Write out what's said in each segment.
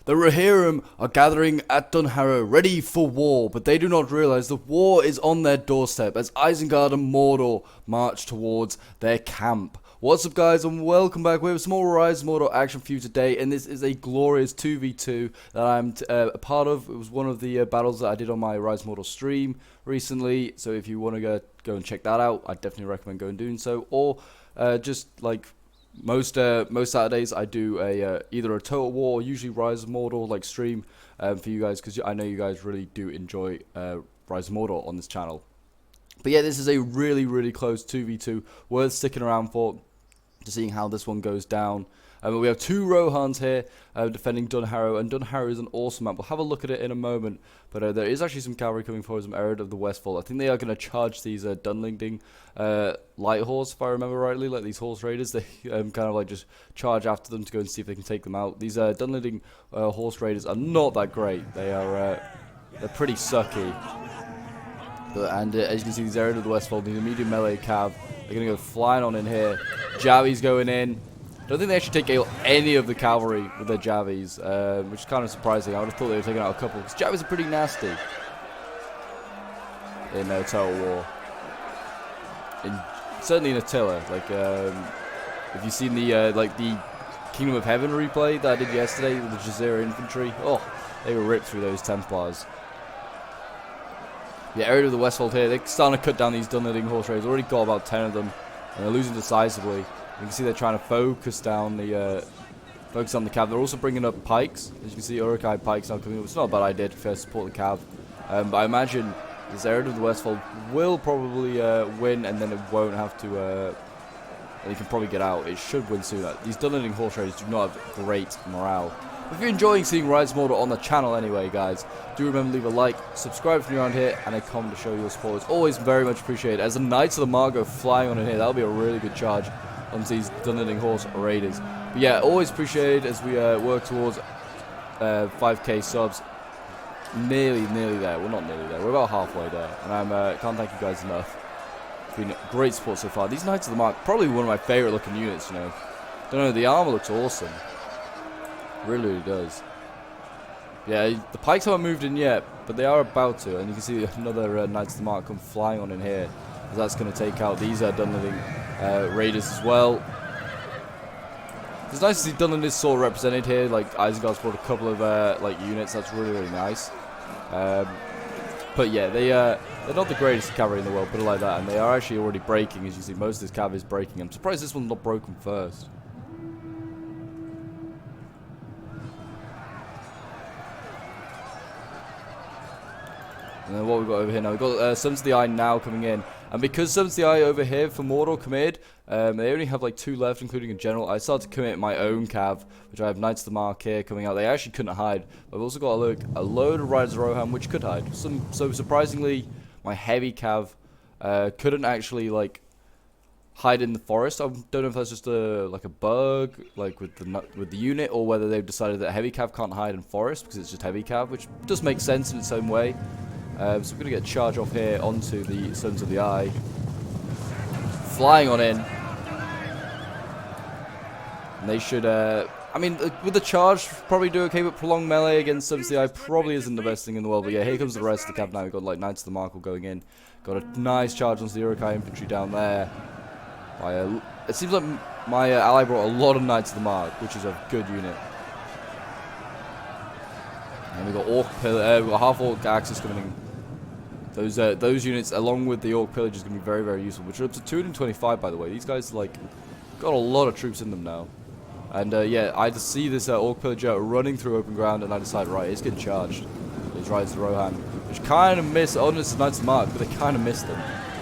The Rohirrim are gathering at DUNHARROW, ready for war, but they do not realize the war is on their doorstep as Isengard and Mordor march towards their camp. What's up, guys, and welcome back. We have some more Rise of Mordor action for you today, and this is a glorious 2v2 that I'm a part of. It was one of the battles that I did on my Rise of Mordor stream recently, so if you want to go and check that out, I definitely recommend going and doing so. Or just like most Saturdays, I do either a Total War or usually Rise of Mordor like stream for you guys, because I know you guys really do enjoy Rise of Mordor on this channel. But yeah, this is a really close 2v2, worth sticking around for, to seeing how this one goes down. We have two Rohans here defending DUNHARROW, and DUNHARROW is an awesome map. We'll have a look at it in a moment, but there is actually some cavalry coming forward, some Ered of the Westfold. I think they are going to charge these Dunlending light horse, if I remember rightly, like these horse raiders. They kind of like just charge after them to go and see if they can take them out. These Dunlending horse raiders are not that great. They are they're pretty sucky. And as you can see, these Ered of the Westfold, these medium melee cav, they're going to go flying on in here. Javi's going in. I don't think they actually take any of the cavalry with their Javis, which is kind of surprising. I would have thought they were taking out a couple, because Javis are pretty nasty in Total War. Certainly in Attila. Like, if you've seen the like the Kingdom of Heaven replay that I did yesterday with the Jazeera infantry, oh, they were ripped through those Templars. Yeah, Ered of the Westfold here, they're starting to cut down these Dunlending horse raiders. Already got about 10 of them, and they're losing decisively. You can see they're trying to focus on the cav. They're also bringing up pikes. As you can see, Uruk-hai pikes now coming up. It's not a bad idea to first support the cav. But I imagine this Ered of the Westfold will probably win, and then it won't have to. They can probably get out. It should win soon. These Dunlending horse raiders do not have great morale. If you're enjoying seeing Rise of Mordor on the channel anyway, guys, do remember to leave a like, subscribe if you're around here, and a comment to show your support. It's always very much appreciated. As the Knights of the Mar go flying on in here, that'll be a really good charge onto these Dunlending horse raiders. But yeah, always appreciated as we work towards 5k subs. Nearly there. We're not nearly there. We're about halfway there, and I can't thank you guys enough. It's been great support so far. These Knights of the Mar, probably one of my favorite looking units. You know, don't know. The armor looks awesome. Really does. Yeah, the pikes haven't moved in yet, but they are about to, and you can see another Knights of the Mark come flying on in here. That's going to take out these Dunlending raiders as well. It's nice to see Dunlending sort of represented here. Like Isengard's brought a couple of like units. That's really nice. But yeah, they're not the greatest cavalry in the world, put it like that, and they are actually already breaking. As you see, most of this cav is breaking. I'm surprised this one's not broken first. And then what we've got over here now, we've got Sons of the Eye now coming in. And because Sons of the Eye over here for Mordor committed, they only have like 2 left, including a general. I started to commit my own cav, which I have Knights of the Mark here coming out. They actually couldn't hide. I've also got a load of Riders of Rohan, which could hide. So surprisingly, my heavy cav couldn't actually like hide in the forest. I don't know if that's just like a bug, like with the unit, or whether they've decided that heavy cav can't hide in forest because it's just heavy cav, which does make sense in its own way. So we're going to get a charge off here onto the Sons of the Eye. Flying on in. And they should, I mean, with the charge, probably do okay, but prolonged melee against Sons of the Eye probably isn't the best thing in the world. But yeah, here comes the rest of the cav now. We've got like Knights of the Mark going in. Got a nice charge onto the Uruk-hai infantry down there. It seems like my ally brought a lot of Knights of the Mark, which is a good unit. And we've got we've got half Orc Axis coming in. Those units, along with the Orc Pillage, is going to be very useful. Which are up to 225, by the way. These guys like got a lot of troops in them now. And yeah, I just see this Orc Pillager running through open ground, and I decide, right, it's getting charged. These Riders of Rohan, which kind of miss. Oh, no, it's Knights of the Mark, but they kind of missed them.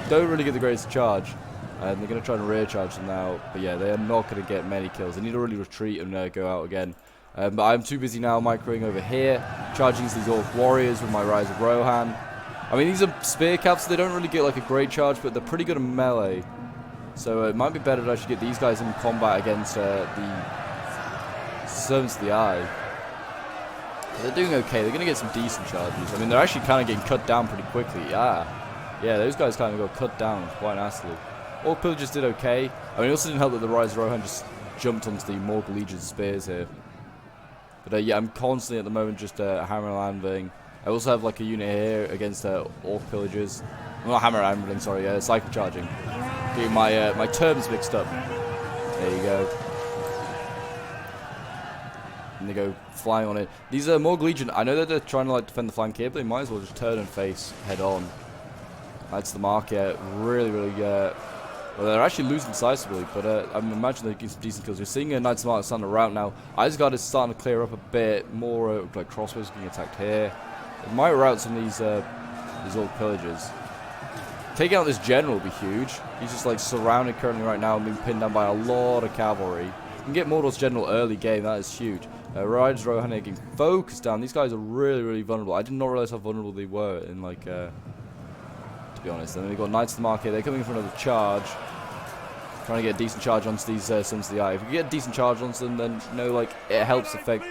Don't really get the greatest charge. And they're going to try and rear charge them now. But yeah, they are not going to get many kills. They need to really retreat and go out again. But I'm too busy now microing over here, charging these Orc Warriors with my Rise of Rohan. I mean, these are spear caps, so they don't really get like a great charge, but they're pretty good in melee. So it might be better to actually get these guys in combat against the Servants of the Eye. They're doing okay. They're going to get some decent charges. I mean, they're actually kind of getting cut down pretty quickly. Yeah, those guys kind of got cut down quite nastily. Orc Pillagers did okay. I mean, it also didn't help that the Rise of Rohan just jumped onto the Morgul Legion spears here. But yeah, I'm constantly at the moment just hammer landing. I also have like a unit here against orc pillagers. Well, not hammer landing, sorry, cycle charging. Getting my my terms mixed up. There you go. And they go flying on it. These are Morg Legion. I know that they're trying to like defend the flank here, but they might as well just turn and face head on. That's the mark here. Really, well, they're actually losing decisively, but I'm imagining they're getting some decent kills. You're seeing Knights of the Mark starting to rout now. Isengard is starting to clear up a bit more. Like crossbows getting attacked here. It might rout some of these old pillagers. Taking out this general will be huge. He's just like surrounded currently right now and being pinned down by a lot of cavalry. You can get Mordor's general early game. That is huge. Riders Rohan getting focused down. These guys are really, really vulnerable. I did not realize how vulnerable they were in like. To be honest, and then we've got Knights of the Mark here. They're coming for another charge. Trying to get a decent charge onto these Sons of the Eye. If we get a decent charge onto them, then you know, like it helps affect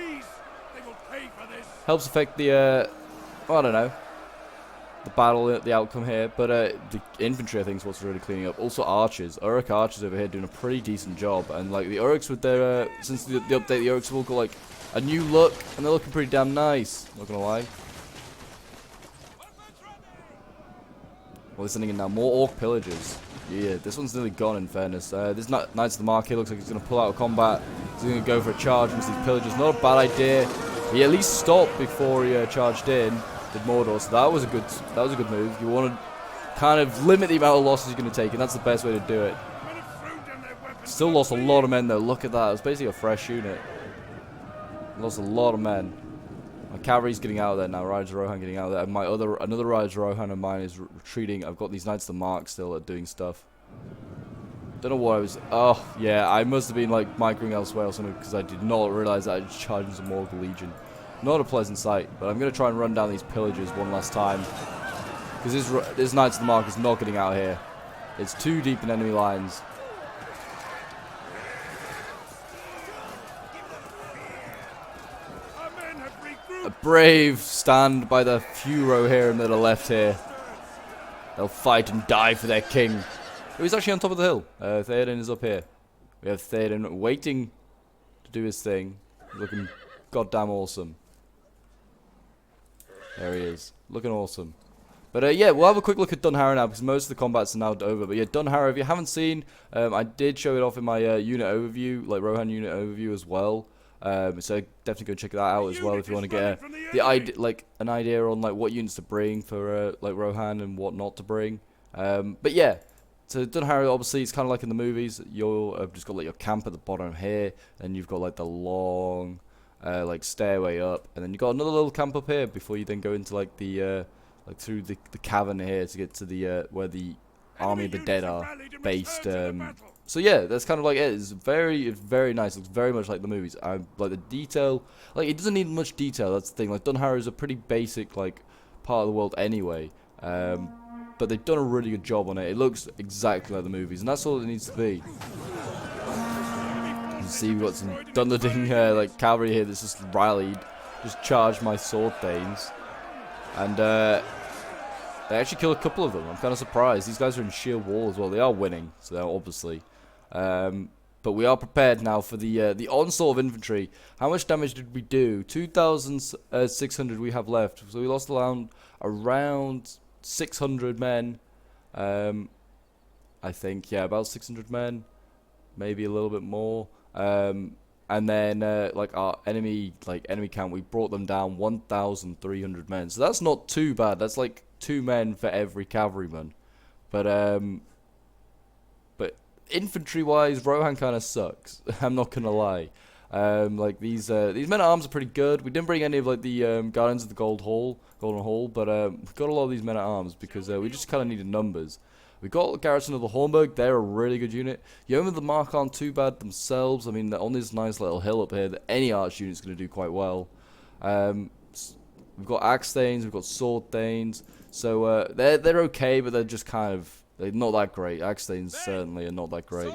the I don't know, the battle, the outcome here. But the infantry, I think, is what's really cleaning up. Also archers, Uruk archers over here doing a pretty decent job. And like the Uruks with their since the update, the Uruks have all got like a new look, and they're looking pretty damn nice. Not gonna lie. Well, they're sending in now more orc pillagers. Yeah, this one's nearly gone in fairness. This Knights of the Mark here looks like he's going to pull out of combat. He's going to go for a charge into these pillagers. Not a bad idea. He at least stopped before he charged in. Did Mordor, so that was a good move. You want to kind of limit the amount of losses you're going to take, and that's the best way to do it. Still lost a lot of men though. Look at that. It was basically a fresh unit. Lost a lot of men. My cavalry's getting out of there now. Riders Rohan getting out of there. And another Riders Rohan of mine is retreating. I've got these Knights of the Mark still doing stuff. Don't know what I was. Oh yeah, I must have been like microing elsewhere or something because I did not realize that I was charging some Morg Legion. Not a pleasant sight. But I'm gonna try and run down these pillagers one last time because this Knights of the Mark is not getting out here. It's too deep in enemy lines. A brave stand by the few Rohirrim that are left here. They'll fight and die for their king. Oh, he's actually on top of the hill. Theoden is up here. We have Theoden waiting to do his thing. Looking goddamn awesome. There he is. Looking awesome. But yeah, we'll have a quick look at DUNHARROW now because most of the combats are now over. But yeah, DUNHARROW, if you haven't seen, I did show it off in my unit overview, like Rohan unit overview as well. So definitely go check that out as well if you want to get an idea on like what units to bring for like Rohan and what not to bring. But yeah, so DUNHARROW obviously it's kind of like in the movies. You'll just got like your camp at the bottom here, and you've got like the long like stairway up, and then you've got another little camp up here before you then go into like the like through the cavern here to get to the where the army of the dead are based. So yeah, that's kind of like it. It's very nice. It looks very much like the movies. I like the detail. Like it doesn't need much detail. That's the thing. Like DUNHARROW is a pretty basic like part of the world anyway. But they've done a really good job on it. It looks exactly like the movies, and that's all it needs to be. You can see we've got some Dunlending like cavalry here that's just rallied, just charged my sword thanes, and they actually killed a couple of them. I'm kind of surprised. These guys are in sheer wall as well. They are winning, so they're obviously. But we are prepared now for the onslaught of infantry. How much damage did we do? 2,600 we have left. So we lost around 600 men. I think, yeah, about 600 men. Maybe a little bit more. And then like our enemy count, we brought them down 1,300 men. So that's not too bad. That's like 2 men for every cavalryman. But infantry-wise, Rohan kind of sucks. I'm not gonna lie. Like these men-at-arms are pretty good. We didn't bring any of like the Guardians of the Golden Hall, but we got a lot of these men-at-arms because we just kind of needed numbers. We got Garrison of the Hornburg. They're a really good unit. Yeomen of the Mark aren't too bad themselves. I mean, they're on this nice little hill up here that any arch unit's going to do quite well. We've got Axe Thanes, we've got Sword Thanes. So they're okay, but they're just they're not that great. Axe Thanes certainly are not that great.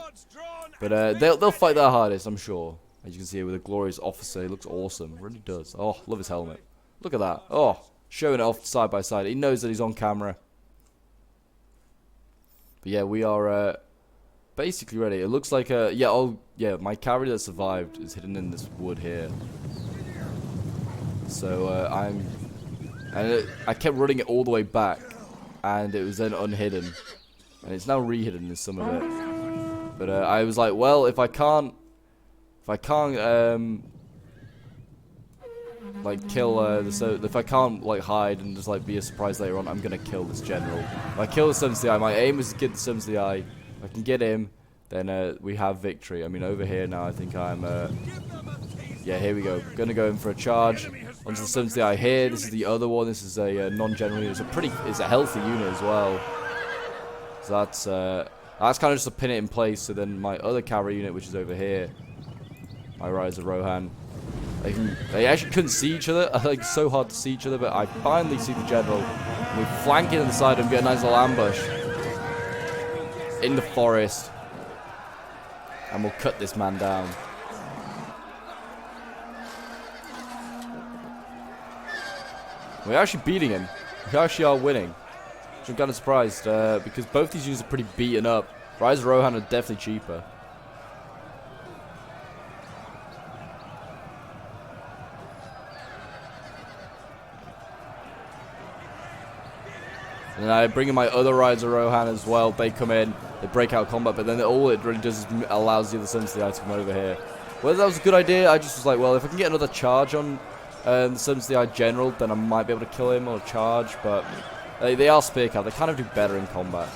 But they'll fight their hardest, I'm sure. As you can see here with a glorious officer, he looks awesome. Really does. Oh, love his helmet. Look at that. Oh, showing it off side by side. He knows that he's on camera. But yeah, we are basically ready. It looks like my cavalry that survived is hidden in this wood here. So I kept running it all the way back, and it was then unhidden, and it's now rehidden in some of it. But I was like, well, if I can't like kill if I can't like hide and just like be a surprise later on, I'm gonna kill this general. If I kill the Sons of the Eye, my aim is to get the Sons of the Eye. If I can get him, then we have victory. I mean, over here now, I think I'm yeah, here we go. Gonna go in for a charge onto the Sons of the Eye here. This is the other one. This is a non-general unit. It's a healthy unit as well. So that's kind of just to pin it in place. So then my other cavalry unit, which is over here, my Rise of Rohan, they actually couldn't see each other. I think it's so hard to see each other, but I finally see the general. We flank it on the side and get a nice little ambush in the forest, and we'll cut this man down. We're actually beating him. We actually are winning, which I'm kind of surprised because both these units are pretty beaten up. Rise of Rohan are definitely cheaper. And then I bring in my other Rise of Rohan as well. They come in, they break out combat, but then all it really does is allows the other Sons of the Eye to come over here. Whether that was a good idea, I just was like, well, if I can get another charge on the Sons of the Eye General, then I might be able to kill him or charge, but they are spear cav. They kind of do better in combat.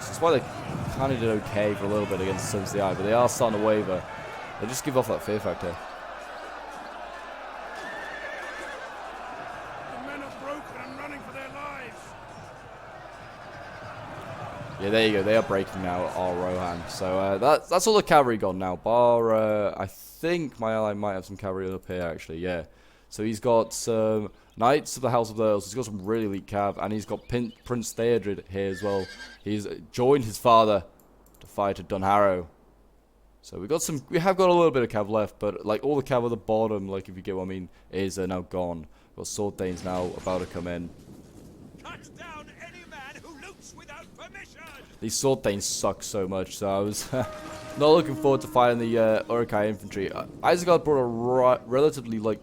So that's why they kind of did okay for a little bit against the Sons of the Eye, but they are starting to waver. They just give off that fear factor. Yeah, there you go. They are breaking now, our Rohan. So that's all the cavalry gone now. Bar, I think my ally might have some cavalry up here, actually. Yeah. So he's got some Knights of the House of the Earls. He's got some really elite cav, and he's got Prince Theodred here as well. He's joined his father to fight at DUNHARROW. So we have got a little bit of cav left, but like all the cav at the bottom, like if you get what I mean, is now gone. We've got Sword Thanes now about to come in. These Sword Thanes suck so much, so I was not looking forward to fighting the Uruk-hai infantry. Isengard brought a relatively, like,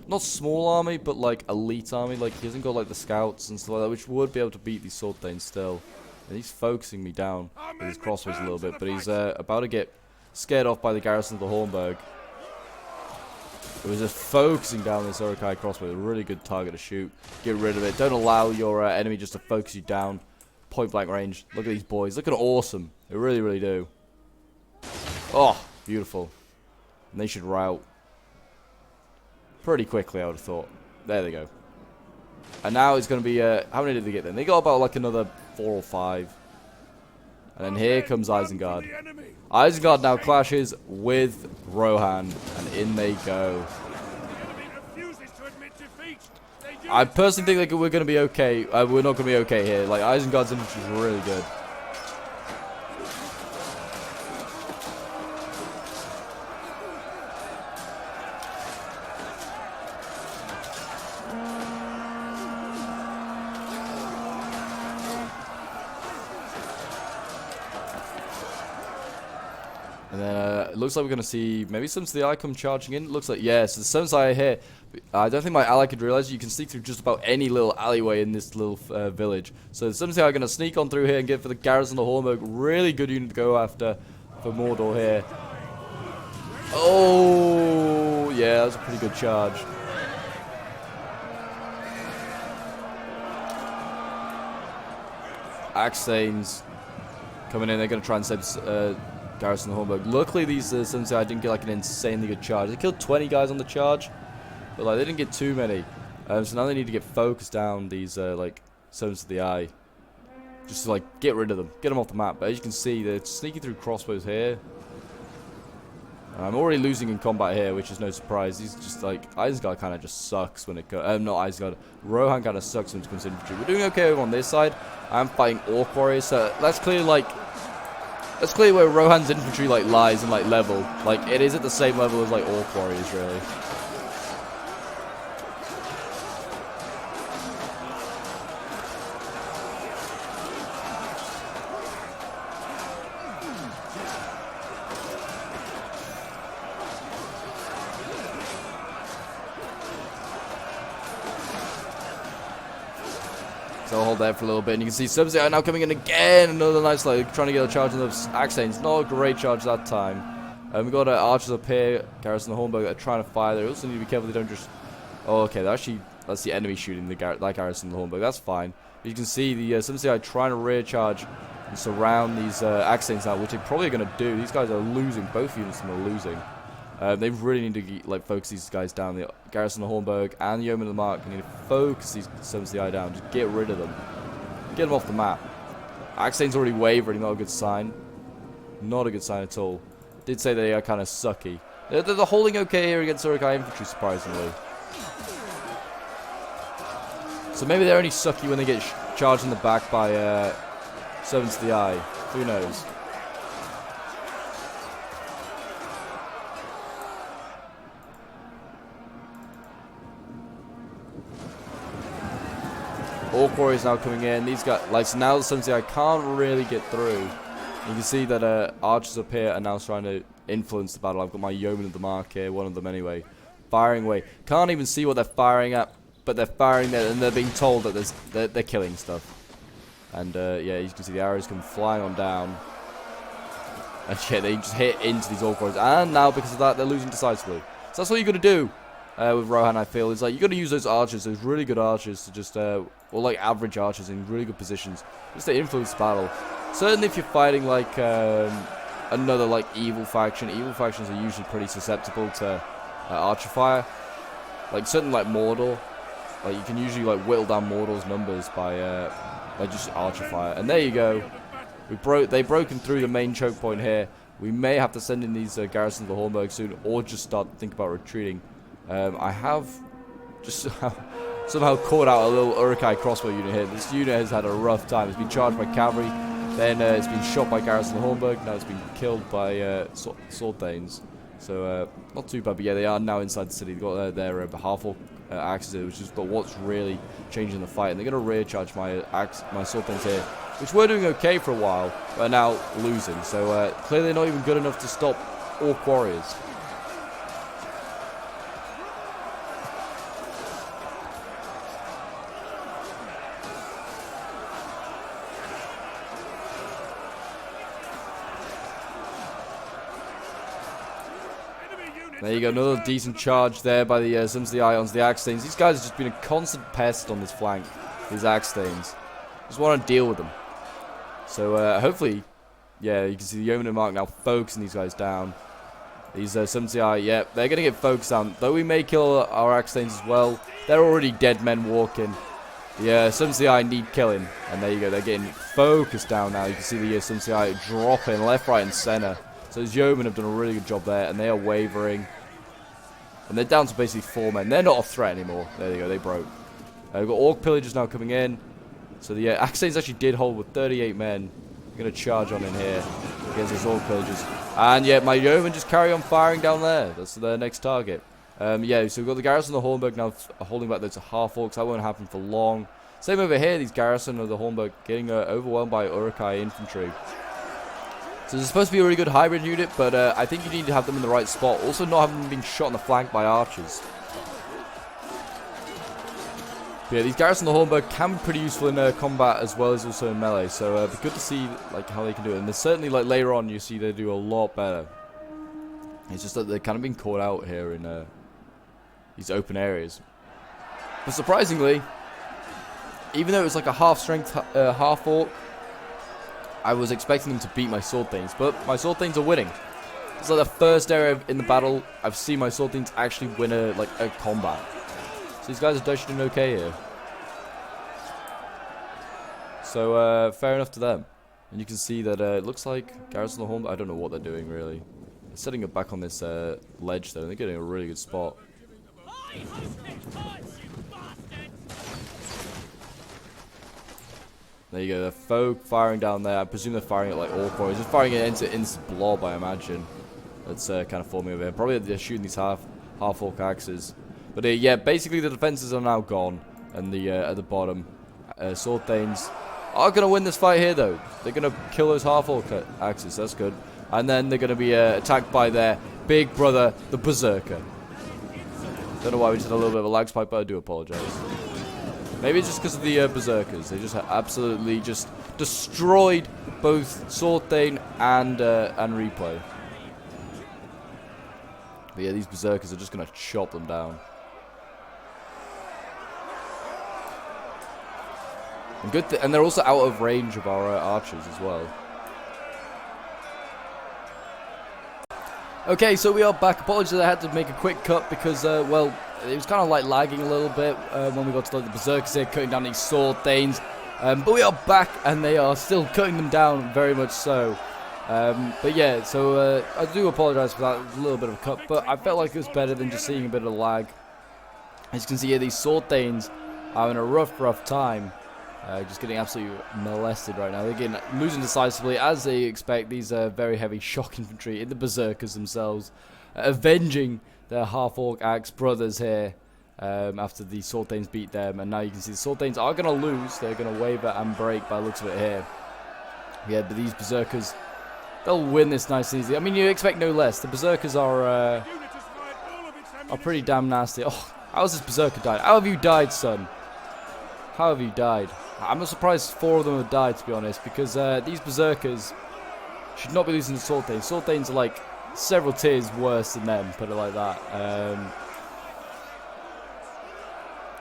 not small army, but like elite army. Like, he hasn't got like the scouts and stuff like that, which would be able to beat these Sword Thanes still. And he's focusing me down with his crossbows a little bit, but he's about to get scared off by the garrison of the Hornburg. It was just focusing down this Uruk-hai crossbow, a really good target to shoot. Get rid of it. Don't allow your enemy just to focus you down. Point blank range. Look at these boys. Look at awesome. They really, really do. Oh, beautiful. And they should rout pretty quickly, I would have thought. There they go. And now it's going to be, how many did they get then? They got about like another 4 or 5. And then here comes Isengard. Isengard now clashes with Rohan, and in they go. I personally think that we're going to be okay. We're not going to be okay here. Like, Isengard's infantry is really good. And then it looks like we're going to see maybe Sons of the Eye come charging in. It looks like, yes, the Sons of the Eye here. I don't think my ally could realize you can sneak through just about any little alleyway in this little village. So the Sons of the Eye are going to sneak on through here and get for the garrison of the Hornburg. Really good unit to go after for Mordor here. Oh, yeah, that was a pretty good charge. Axe Thanes coming in. They're going to try and save garrison of the Hornburg. Luckily, these Sons of the Eye didn't get like an insanely good charge. They killed 20 guys on the charge, but like they didn't get too many. So now they need to get focused down these like Sons of the Eye, just to like get rid of them, get them off the map. But as you can see, they're sneaking through crossbows here. I'm already losing in combat here, which is no surprise. He's just like, Isengard kind of just sucks when it comes. Not Isengard. Rohan kind of sucks when it comes to infantry. We're doing okay over on this side. I'm fighting Orc Warriors, so that's clearly like. That's clearly where Rohan's infantry like lies and like level. Like it is at the same level as like Orc Warriors, really. So I'll hold there for a little bit, and you can see Sub-Zero now coming in again. Another nice, like, trying to get a charge on those Axe-Stains. Not a great charge that time. We've got archers up here. Garrison the Hornburg are trying to fire. They also need to be careful they don't just... Oh, okay, that's the enemy shooting that Garrison the Hornburg. That's fine. You can see the Sub-Zero trying to rear charge and surround these Axe-Stains now, which they're probably going to do. These guys are losing. Both units of them are losing. They really need to like focus these guys down. The Garrison of Hornburg and the Yeoman of the Mark need to focus these Seventh Eye down. Just get rid of them. Get them off the map. Axe-Stain's already wavering. Not a good sign. Not a good sign at all. Did say they are kind of sucky. They're holding okay here against Uruk-hai infantry, surprisingly. So maybe they're only sucky when they get charged in the back by Servants of the Eye. Who knows? Orc warriors now coming in. These guys, like, so now the Servants of the Eye can't really get through. You can see that archers up here are now trying to influence the battle. I've got my Yeoman of the Mark here, one of them anyway, firing away. Can't even see what they're firing at, but they're firing there, and they're being told that they're killing stuff. And yeah, you can see the arrows come flying on down. And yeah, they just hit into these Orc warriors. And now, because of that, they're losing decisively. So that's what you got to do with Rohan, I feel. Is like, you got to use those archers, those really good archers, to just, or like average archers in really good positions, just to influence the battle. Certainly if you're fighting like another like evil faction factions are usually pretty susceptible to archer fire. Like certainly like Mordor, like you can usually like whittle down Mordor's numbers by just archer fire. And there you go. They've broken through the main choke point here. We may have to send in these garrisons of the Hornburg soon, or just start to think about retreating. I have just somehow caught out a little Uruk-hai crossbow unit here. This unit has had a rough time. It's been charged by cavalry, then it's been shot by Garrison of the Hornburg, now it's been killed by sword thanes. So not too bad, but yeah, they are now inside the city. They've got their half-orc axes here, which is but what's really changing the fight. And they're going to rear charge my sword thanes here, which were doing okay for a while, but are now losing. So clearly not even good enough to stop Orc warriors. There you go, another decent charge there by the Sims of the Eye onto the Axe-Stains. These guys have just been a constant pest on this flank, these Axe-Stains. Just want to deal with them. So hopefully, yeah, you can see the Yeoman and Mark now focusing these guys down. These Sims of the Eye, yeah, they're going to get focused down. Though we may kill our Axe-Stains as well, they're already dead men walking. The Sims of the Eye need killing. And there you go, they're getting focused down now. You can see the Sims of the Eye dropping left, right, and center. So his Yeomen have done a really good job there, and they are wavering. And they're down to basically 4 men. They're not a threat anymore. There you go, they broke. We've got Orc Pillagers now coming in. So the Axe-Stains actually did hold with 38 men. We're going to charge on in here against those Orc Pillagers. And yeah, my Yeomen just carry on firing down there. That's their next target. Yeah, so we've got the Garrison of the Hornburg now holding back those half-orcs. That won't happen for long. Same over here, these Garrison of the Hornburg getting overwhelmed by Uruk-hai infantry. So this is supposed to be a really good hybrid unit, but I think you need to have them in the right spot. Also not having them being shot in the flank by archers. But yeah, these Garrison of the Hornburg can be pretty useful in combat as well as also in melee. So it'd be good to see like how they can do it. And there's certainly like later on you see they do a lot better. It's just that they're kind of being caught out here in these open areas. But surprisingly, even though it was like a half-strength half-orc, I was expecting them to beat my sword thanes, but my sword thanes are winning. It's like the first area in the battle I've seen my sword thanes actually win a combat. So these guys are doing okay here. So fair enough to them. And you can see that it looks like Garrison of the Hornburg, I don't know what they're doing really. They're setting it back on this ledge though, and they're getting a really good spot. There you go, they're folk firing down there. I presume they're firing at like Orc warriors. Just firing it into instant blob, I imagine. That's kind of forming over here. Probably they're shooting these half-orc axes. But yeah, basically the defenses are now gone. And the at the bottom, sword thanes are going to win this fight here though. They're going to kill those half-orc axes, that's good. And then they're going to be attacked by their big brother, the Berserker. Don't know why we just had a little bit of a lag spike, but I do apologize. Maybe it's just because of the Berserkers. They just absolutely just destroyed both Sword Thane and Replay. But yeah, these Berserkers are just going to chop them down. And and they're also out of range of our archers as well. Okay, so we are back. Apologies, I had to make a quick cut because, well, it was kind of like lagging a little bit when we got to like, the Berserkers here, cutting down these Sword Thanes. But we are back, and they are still cutting them down, very much so. But yeah, so I do apologise for that. It was a little bit of a cut, but I felt like it was better than just seeing a bit of lag. As you can see here, these Sword Thanes are having a rough time. Just getting absolutely molested right now. They're getting losing decisively, as they expect. These very heavy shock infantry in the Berserkers themselves, avenging their half-orc axe brothers here after the Sword Thanes beat them. And now you can see the Sword Thanes are going to lose. They're going to waver and break by the looks of it here. Yeah, but these Berserkers, they'll win this nice and easily. I mean, you expect no less. The Berserkers are pretty damn nasty. Oh, how's this Berserker died? How have you died, son? How have you died? I'm not surprised 4 of them have died, to be honest, because these Berserkers should not be losing to Sword Thanes. Sword Thanes are like several tiers worse than them, put it like that.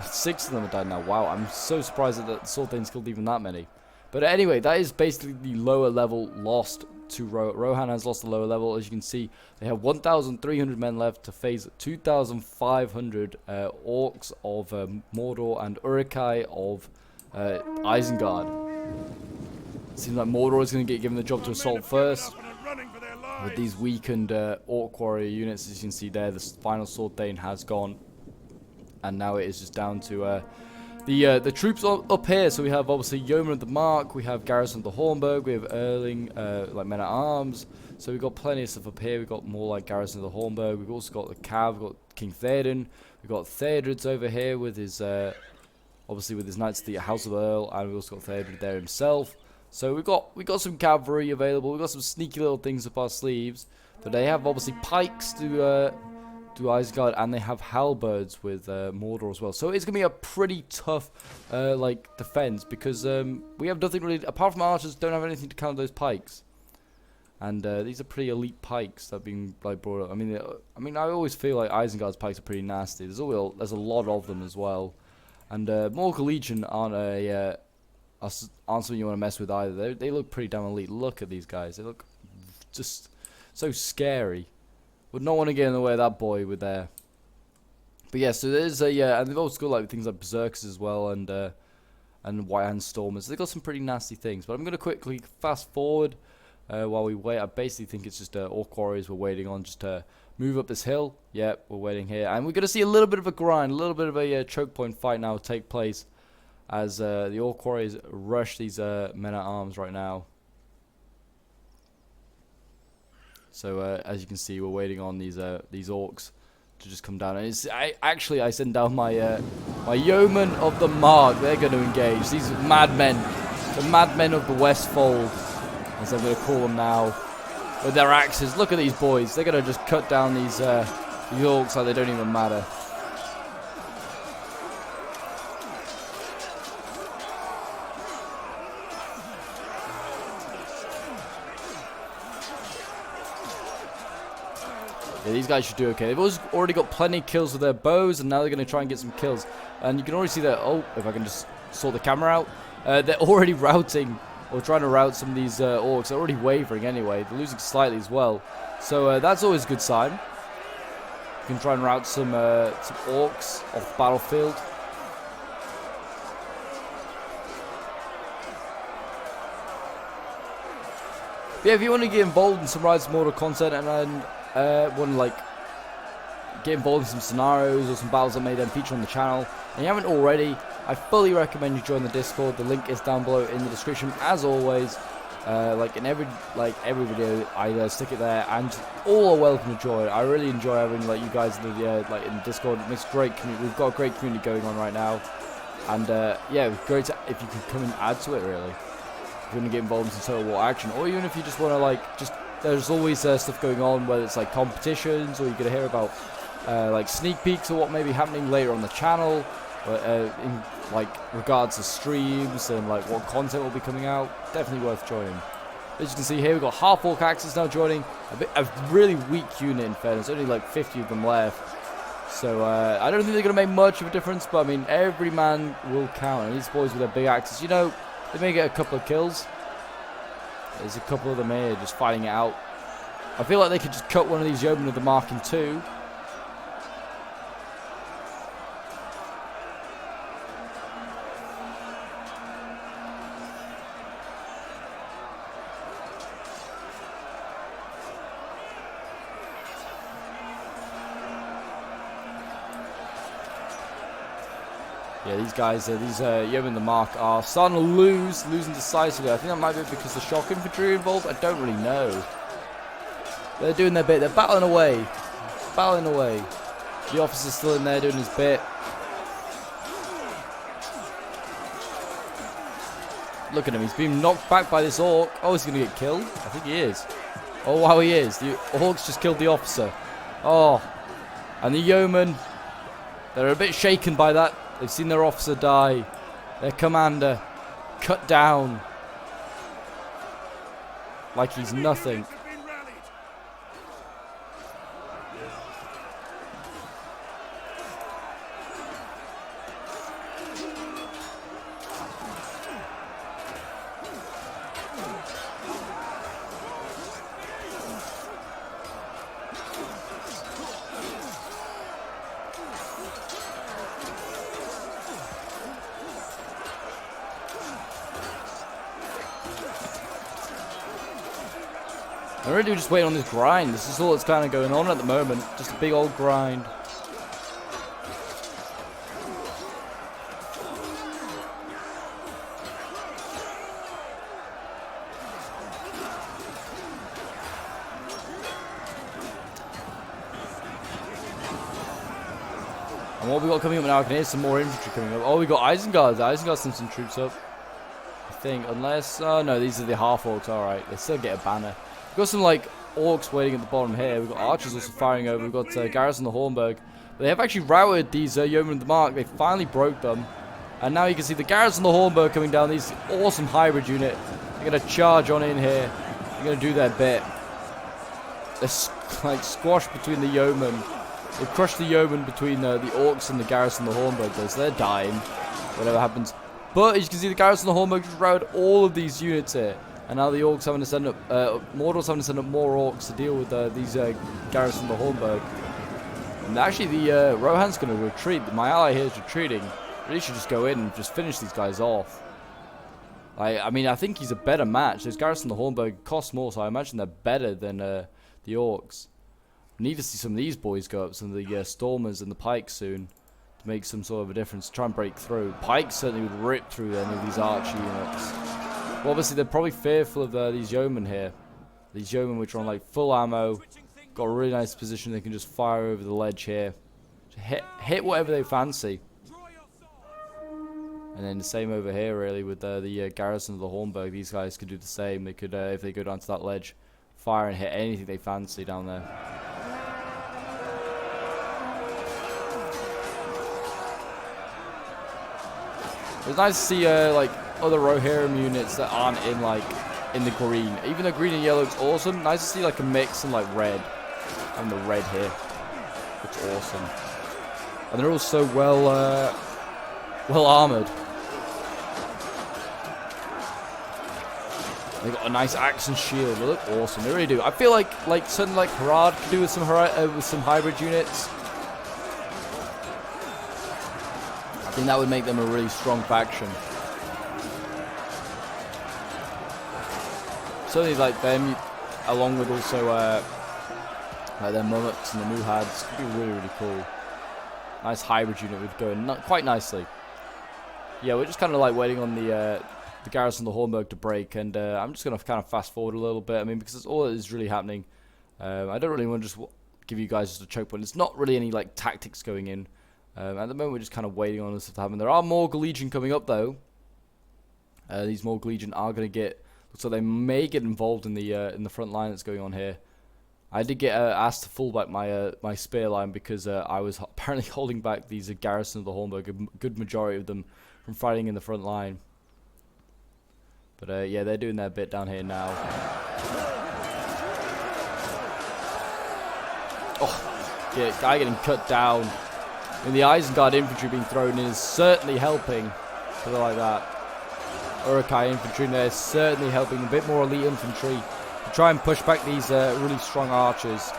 6 of them have died now. Wow, I'm so surprised that the Sword Thanes killed even that many. But anyway, that is basically the lower level lost to Rohan has lost the lower level. As you can see, they have 1,300 men left to face 2,500 orcs of Mordor and Uruk-hai of Isengard. Seems like Mordor is going to get given the job to assault first with these weakened orc warrior units. As you can see there, the final Sword Thane has gone, and now it is just down to the troops up here. So we have obviously Yeomen of the Mark, we have Garrison of the Hornburg, we have Erling, like men at arms. So we've got plenty of stuff up here. We've got more like Garrison of the Hornburg. We've also got the Cav, we've got King Theoden, we've got Theodred's over here with his obviously with his knights of the House of Earl, and we've also got Theodred there himself. So we got some cavalry available. We've got some sneaky little things up our sleeves. But they have obviously pikes to Isengard, and they have halberds with Mordor as well. So it's gonna be a pretty tough like defense, because we have nothing really apart from archers. Don't have anything to counter those pikes, and these are pretty elite pikes that have been like brought up. I mean, I always feel like Isengard's pikes are pretty nasty. There's a lot of them as well, and Morgul Legion aren't something you want to mess with either. They look pretty damn elite. Look at these guys. They look just so scary. Would not want to get in the way of that boy with there. But yeah, so there's and they've also got like things like Berserkers as well, and White Hand Stormers. They've got some pretty nasty things. But I'm going to quickly fast forward while we wait. I basically think it's just Orc Warriors we're waiting on just to move up this hill. Yep, we're waiting here. And we're going to see a little bit of a grind, a little bit of a choke point fight now take place as the Orc Warriors rush these men at arms right now. So as you can see, we're waiting on these orcs to just come down. And I send down my my yeomen of the Mark. They're going to engage these madmen, the madmen of the Westfold, as I'm going to call them now, with their axes. Look at these boys. They're going to just cut down these orcs like they don't even matter. Yeah, these guys should do okay. They've already got plenty of kills with their bows, and now they're going to try and get some kills. And you can already see that, oh, if I can just sort the camera out, they're already routing, or trying to rout some of these orcs. They're already wavering anyway. They're losing slightly as well. So that's always a good sign. You can try and rout some orcs off the battlefield. But yeah, if you want to get involved in some Rise of Mordor content and want to like get involved in some scenarios or some battles that may then feature on the channel, and you haven't already, I fully recommend you join the Discord. The link is down below in the description. As always, like in every video, I stick it there, and all are welcome to join. I really enjoy having like you guys in the like in the Discord. It makes great community. We've got a great community going on right now, and yeah, it's great if you could come and add to it. Really, if you want to get involved in some Total War action, or even if you just want to like there's always stuff going on, whether it's like competitions, or you're gonna hear about like sneak peeks of what may be happening later on the channel. But in like regards to streams and like what content will be coming out, definitely worth joining. As you can see here, we've got half orc axes now joining. A really weak unit in fairness, only like 50 of them left. So I don't think they're going to make much of a difference, but I mean, every man will count. And these boys with their big axes, you know, they may get a couple of kills. There's a couple of them here just fighting it out. I feel like they could just cut one of these yeomen of the mark in two. Yeah, these guys, these yeomen the mark are starting to losing decisively. I think that might be because the shock infantry involved. I don't really know. They're doing their bit. They're battling away. Battling away. The officer's still in there doing his bit. Look at him. He's being knocked back by this orc. Oh, he's going to get killed? I think he is. Oh, wow, he is. The orcs just killed the officer. Oh. And the yeomen, they're a bit shaken by that. They've seen their officer die. Their commander cut down like he's nothing. I'm really just waiting on this grind. This is all that's kind of going on at the moment. Just a big old grind. And what we got coming up now, I can hear some more infantry coming up. Oh, we got Isengard. Isengard sent some troops up, I think. Unless, oh no, these are the half orcs. Alright, they still get a banner. We've got some like orcs waiting at the bottom here. We've got archers also firing over. We've got Garrison the Hornburg. But they have actually routed these yeomen of the mark. They finally broke them. And now you can see the Garrison the Hornburg coming down. These awesome hybrid unit. They're going to charge on in here. They're going to do their bit. They're like squashed between the yeomen. They've crushed the yeomen between the orcs and the Garrison the Hornburg. So they're dying. Whatever happens. But as you can see, the Garrison the Hornburg just routed all of these units here. And now the orcs having to send up, Mordor's having to send up more orcs to deal with these Garrison the Hornburg. And actually the Rohan's going to retreat. My ally here is retreating. Really should just go in and just finish these guys off. I mean, I think he's a better match. Those Garrison the Hornburg cost more, so I imagine they're better than the orcs. I need to see some of these boys go up, some of the Stormers and the Pikes soon, to make some sort of a difference, try and break through. Pikes certainly would rip through any of these archer units. Well, obviously, they're probably fearful of these yeomen here. These yeomen which are on like full ammo. Got a really nice position. They can just fire over the ledge here. Hit whatever they fancy. And then the same over here, really, with the Garrison of the Hornburg. These guys could do the same. They could, if they go down to that ledge, fire and hit anything they fancy down there. It's nice to see, like, other Rohirrim units that aren't in the green. Even though green and yellow is awesome, nice to see like a mix in like red. And the red here. It's awesome. And they're all so well armored. They got a nice axe and shield. They look awesome. They really do. I feel like something like Harad could do with some hybrid units. I think that would make them a really strong faction. Certainly like them, along with also like their Mullets and the Muhads, could be really, really cool. Nice hybrid unit would go in quite nicely. Yeah, we're just kind of like waiting on the Garrison of the Hornburg to break, and I'm just going to kind of fast forward a little bit. I mean, because it's all that is really happening. I don't really want to just give you guys just a choke point. It's not really any like tactics going in. At the moment, we're just kind of waiting on this stuff to happen. There are more Legion coming up though. These more Legion are going to get. So they may get involved in the front line that's going on here. I did get asked to full back my my spear line because I was apparently holding back these garrisons of the Hornburg, a good majority of them from fighting in the front line. But yeah, they're doing their bit down here now. Oh, yeah, guy getting cut down. And the Isengard infantry being thrown in is certainly helping. Put it like that. Uruk-hai infantry in there is certainly helping. A bit more elite infantry to try and push back these really strong archers.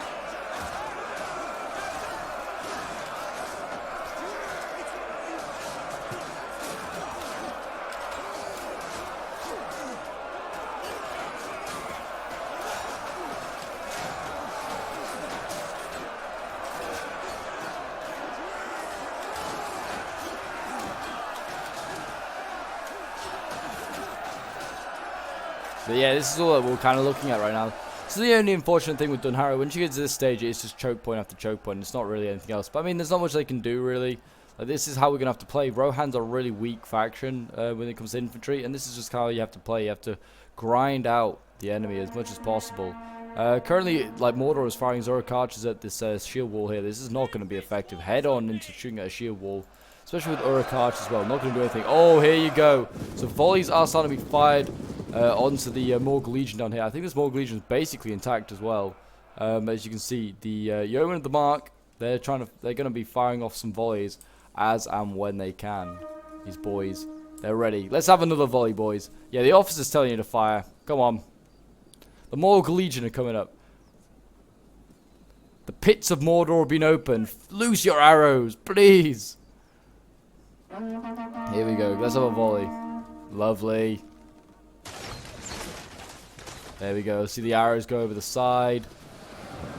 But yeah, this is all that we're kind of looking at right now. This is the only unfortunate thing with DUNHARROW. Once you get to this stage, it's just choke point after choke point. It's not really anything else. But I mean, there's not much they can do, really. Like, this is how we're going to have to play. Rohan's a really weak faction when it comes to infantry. And this is just how you have to play. You have to grind out the enemy as much as possible. Currently, like, Mordor is firing Uruk archers at this shield wall here. This is not going to be effective. Head on into shooting at a shield wall. Especially with Uruk archers as well. Not going to do anything. Oh, here you go. So volleys are starting to be fired onto the Morgul Legion down here. I think this Morgul Legion is basically intact as well. As you can see, the Yeomen of the Mark, they're going to be firing off some volleys as and when they can. These boys, they're ready. Let's have another volley, boys. Yeah, the officer's telling you to fire. Come on. The Morgul Legion are coming up. The pits of Mordor have been opened. Loose your arrows, please. Here we go. Let's have a volley. Lovely. There we go. See the arrows go over the side.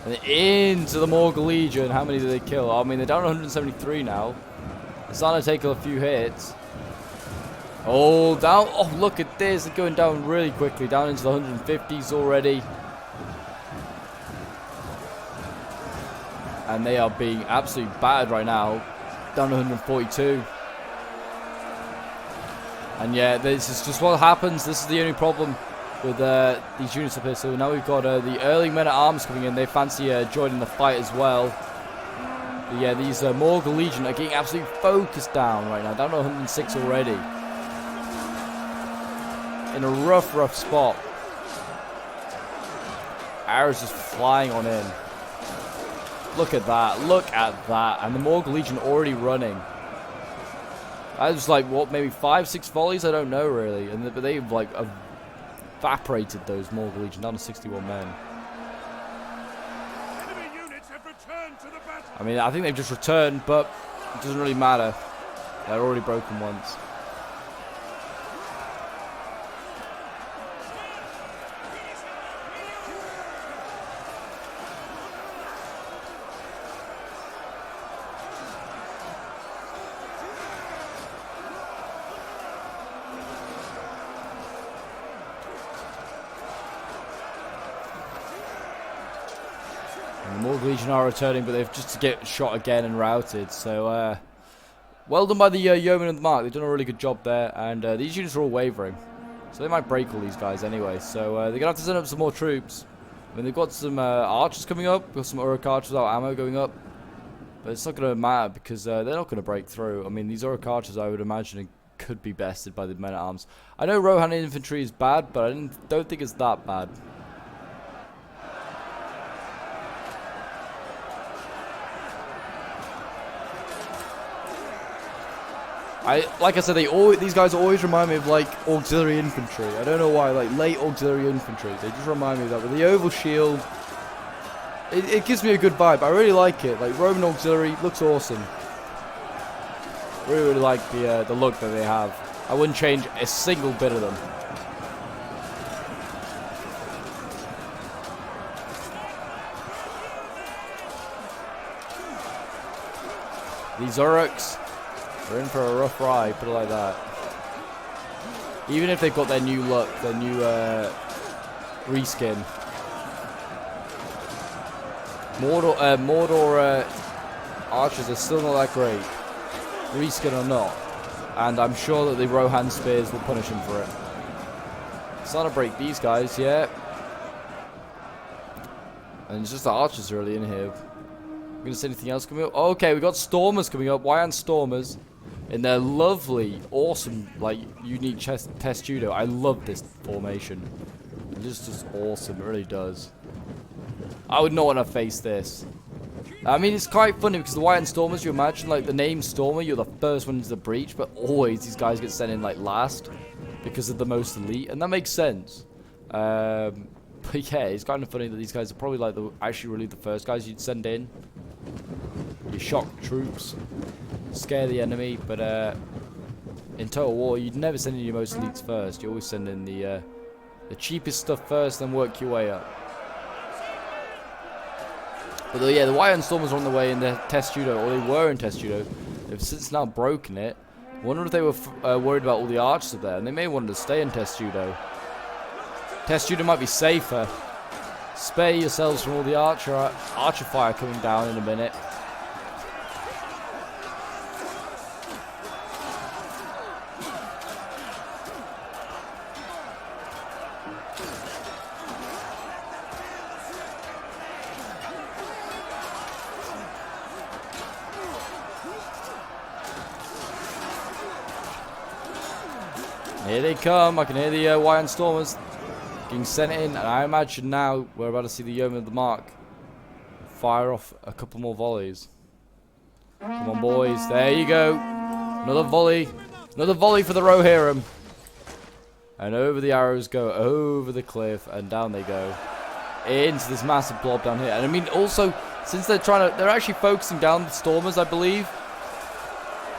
And into the Morgul Legion. How many did they kill? I mean, they're down 173 now. They're starting to take a few hits. Oh, down. Oh, look at this. They're going down really quickly. Down into the 150s already. And they are being absolutely battered right now. Down to 142. And yeah, this is just what happens. This is the only problem with these units up here. So now we've got the early men-at-arms coming in. They fancy joining the fight as well. But yeah, these Morgul Legion are getting absolutely focused down right now. Down to 106 already. In a rough spot. Arrows just flying on in. Look at that. Look at that. And the Morgul Legion already running. I was like, what, maybe 5-6 volleys? I don't know, really. But they've, like, evaporated those Morgul Legion down to 61 men. Enemy units have returned to the battle. I mean, I think they've just returned, but it doesn't really matter. They're already broken once. And the Morgul Legion are returning, but they've just to get shot again and routed. So, well done by the Yeomen of the Mark. They've done a really good job there. And these units are all wavering. So they might break all these guys anyway. So they're going to have to send up some more troops. I mean, they've got some archers coming up. We've got some Uruk archers without ammo going up. But it's not going to matter because they're not going to break through. I mean, these Uruk archers, I would imagine, could be bested by the men-at-arms. I know Rohan infantry is bad, but I don't think it's that bad. Like I said, these guys always remind me of, like, auxiliary infantry. I don't know why, like, late auxiliary infantry. They just remind me of that. With the oval shield, it gives me a good vibe. I really like it. Like, Roman auxiliary looks awesome. Really like the look that they have. I wouldn't change a single bit of them. These Uruks, they're in for a rough ride, put it like that. Even if they've got their new look, their new reskin. Mordor archers are still not that great, reskin or not. And I'm sure that the Rohan spears will punish him for it. Starting to break these guys, yeah. And it's just the archers really in here. I'm gonna see anything else coming up. Oh, okay, we got Stormers coming up. Wyand Stormers. In their lovely, awesome, like, unique test judo. I love this formation. It's just awesome. It really does. I would not want to face this. I mean, it's quite funny because the Wyand Stormers, you imagine, like, the name Stormer, you're the first one into the breach, but always these guys get sent in, like, last because of the most elite, and that makes sense. But yeah, it's kind of funny that these guys are probably, like, actually really the first guys you'd send in. You shock troops, scare the enemy, but in Total War, you'd never send in your most elites first. You always send in the cheapest stuff first, then work your way up. But yeah, the Wyand Stormers are on the way in the test judo, or they were in test judo. They've since now broken it. I wonder if they were worried about all the archers up there, and they may want to stay in test judo. Test judo might be safer. Spare yourselves from all the archer fire coming down in a minute. Here they come. I can hear the Wyand Stormers getting sent in, and I imagine now we're about to see the Yeomen of the Mark fire off a couple more volleys. Come on, boys. There you go. Another volley. Another volley for the Rohirrim. And over the arrows go, over the cliff, and down they go. Into this massive blob down here. And I mean, also, since they're actually focusing down the Stormers, I believe.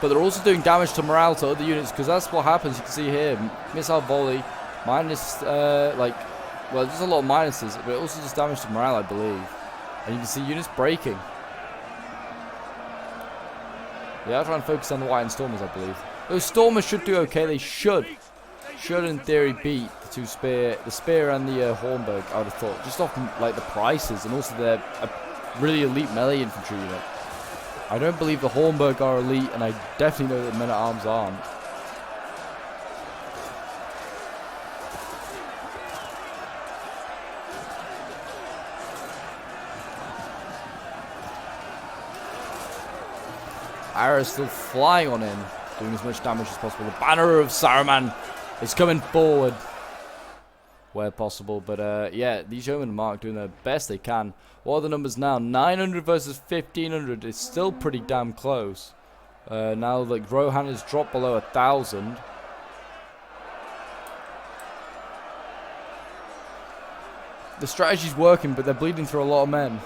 But they're also doing damage to morale to other units, because that's what happens. You can see here, missile volley, minus, well, there's a lot of minuses, but it also does damage to morale, I believe. And you can see units breaking. Yeah, I'll try and focus on the Wyand Stormers, I believe. Those Stormers should do okay. They should in theory beat the spear and the Hornburg, I would have thought. Just off, like, the prices, and also they're a really elite melee infantry unit. I don't believe the Hornburg are elite, and I definitely know that the men-at-arms aren't. Arrows still flying on in, doing as much damage as possible. The banner of Saruman is coming forward where possible, but yeah, these Yeomen of Mark doing their best they can. What are the numbers now? 900 versus 1500. It's still pretty damn close. Now like Rohan has dropped below 1,000. The strategy's working, but they're bleeding through a lot of men.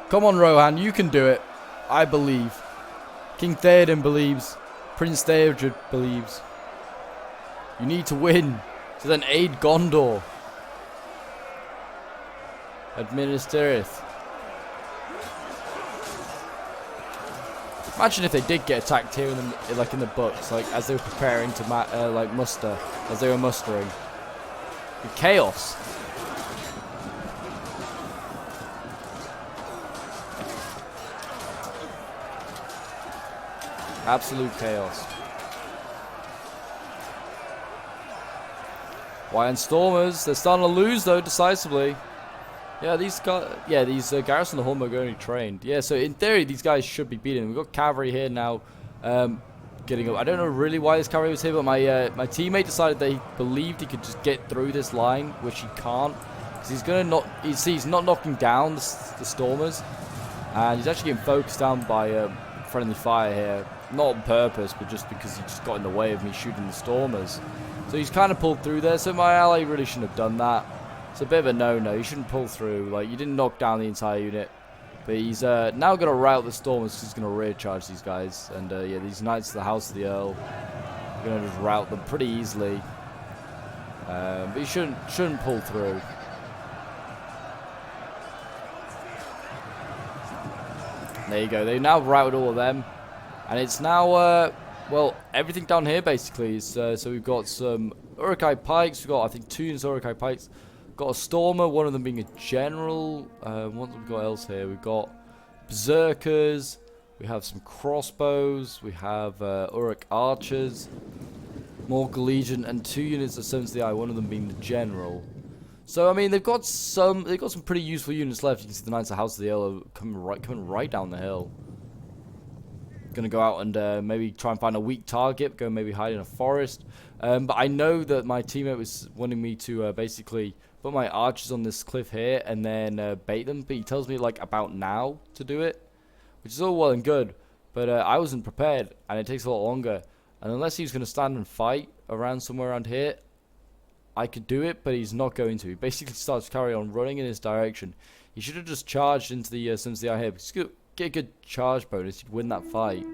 Come on, Rohan, you can do it. I believe. King Theoden believes. Prince Theodred believes. You need to win. So then aid Gondor. Administereth. Imagine if they did get attacked here in the, like in the books, like as they were preparing to like muster, as they were mustering. The chaos. Absolute chaos. Wyand Stormers, they're starting to lose though decisively. Yeah, these guys, Garrison and Hornburg are only trained. Yeah, so in theory these guys should be beaten. We've got cavalry here now, getting up. I don't know really why this cavalry was here, but my teammate decided they believed he could just get through this line, which he can't, because he's gonna not. He's not knocking down the Stormers, and he's actually getting focused down by friendly fire here. Not on purpose, but just because he just got in the way of me shooting the Stormers. So he's kind of pulled through there, so my ally really shouldn't have done that. It's a bit of a no-no. You shouldn't pull through. Like, you didn't knock down the entire unit. But he's now going to rout the Stormers because he's going to rear charge these guys. And yeah, these Knights of the House of the Earl are going to just rout them pretty easily. But he shouldn't pull through. There you go. They now routed all of them. And it's now, well, everything down here basically. So we've got some Uruk-hai pikes. We've got, I think, 2 units of Uruk-hai pikes. Got a Stormer, one of them being a General. What have we got else here? We've got Berserkers. We have some crossbows. We have Uruk archers. Morgul Legion, and 2 units of Sons of the Eye, one of them being the General. So I mean, they've got some pretty useful units left. You can see the Knights of the House of the Earl are coming right down the hill. Gonna go out and maybe try and find a weak target, go maybe hide in a forest. But I know that my teammate was wanting me to basically put my archers on this cliff here and then bait them. But he tells me like about now to do it, which is all well and good. But I wasn't prepared, and it takes a lot longer. And unless he's gonna stand and fight around somewhere around here, I could do it, but he's not going to. He basically starts to carry on running in his direction. He should have just charged into the Sons of the Eye here, because he'd get a good charge bonus, he'd win that fight.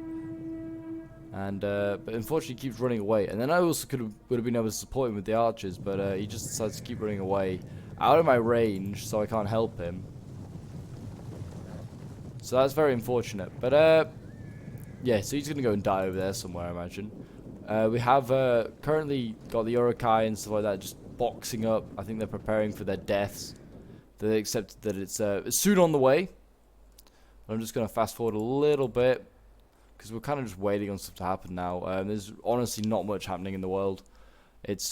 And but unfortunately he keeps running away. And then I also would have been able to support him with the archers, but he just decides to keep running away out of my range, so I can't help him. So that's very unfortunate. But yeah, so he's gonna go and die over there somewhere, I imagine. We have currently got the Urukai and stuff like that just boxing up. I think they're preparing for their deaths. They accepted that it's soon on the way. I'm just going to fast forward a little bit, because we're kind of just waiting on stuff to happen now. There's honestly not much happening in the world. It's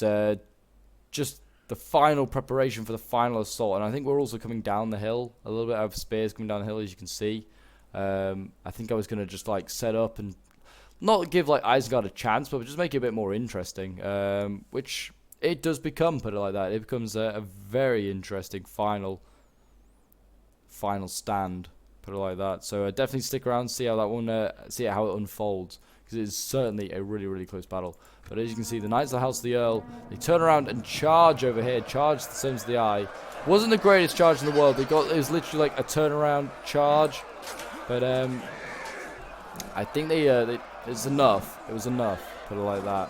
just the final preparation for the final assault. And I think we're also coming down the hill. A little bit of spears coming down the hill, as you can see. I think I was going to just like set up and not give like Isengard a chance, but just make it a bit more interesting, which it does become, put it like that. It becomes a very interesting final stand, put it like that. So definitely stick around, see how that one, see how it unfolds, because it is certainly a really close battle. But as you can see, the Knights of the House of the Earl, they turn around and charge over here, charge the Sons of the Eye. Wasn't the greatest charge in the world. It was literally like a turnaround charge, but I think it's enough. It was enough, put it like that.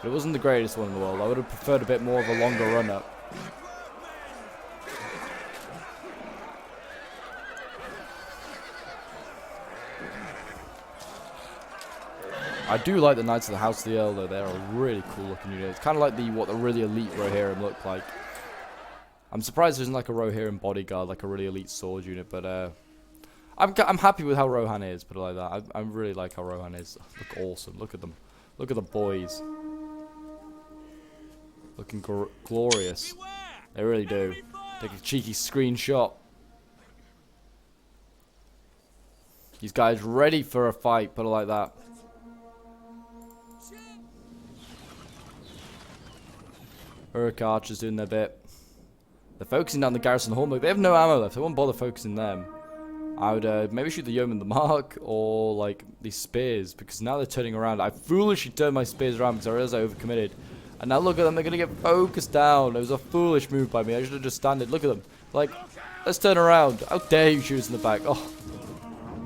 But it wasn't the greatest one in the world. I would have preferred a bit more of a longer run-up. I do like the Knights of the House of the Earl, though. They're a really cool looking unit. It's kind of like what the really elite Rohirrim look like. I'm surprised there isn't like a Rohirrim bodyguard, like a really elite sword unit, but I'm happy with how Rohan is, put it like that. I really like how Rohan is. Look awesome. Look at them. Look at the boys. Looking glorious. They really do. Take a cheeky screenshot. These guys ready for a fight, put it like that. Uruk archers doing their bit. They're focusing down the garrison hallmark. They have no ammo left. I won't bother focusing them. I would maybe shoot the yeoman the mark, or like these spears, because now they're turning around. I foolishly turned my spears around because I realized I overcommitted. And now look at them, they're going to get focused down. It was a foolish move by me. I should have just standed. Look at them. Like, let's turn around. How dare you shoot us in the back? Oh,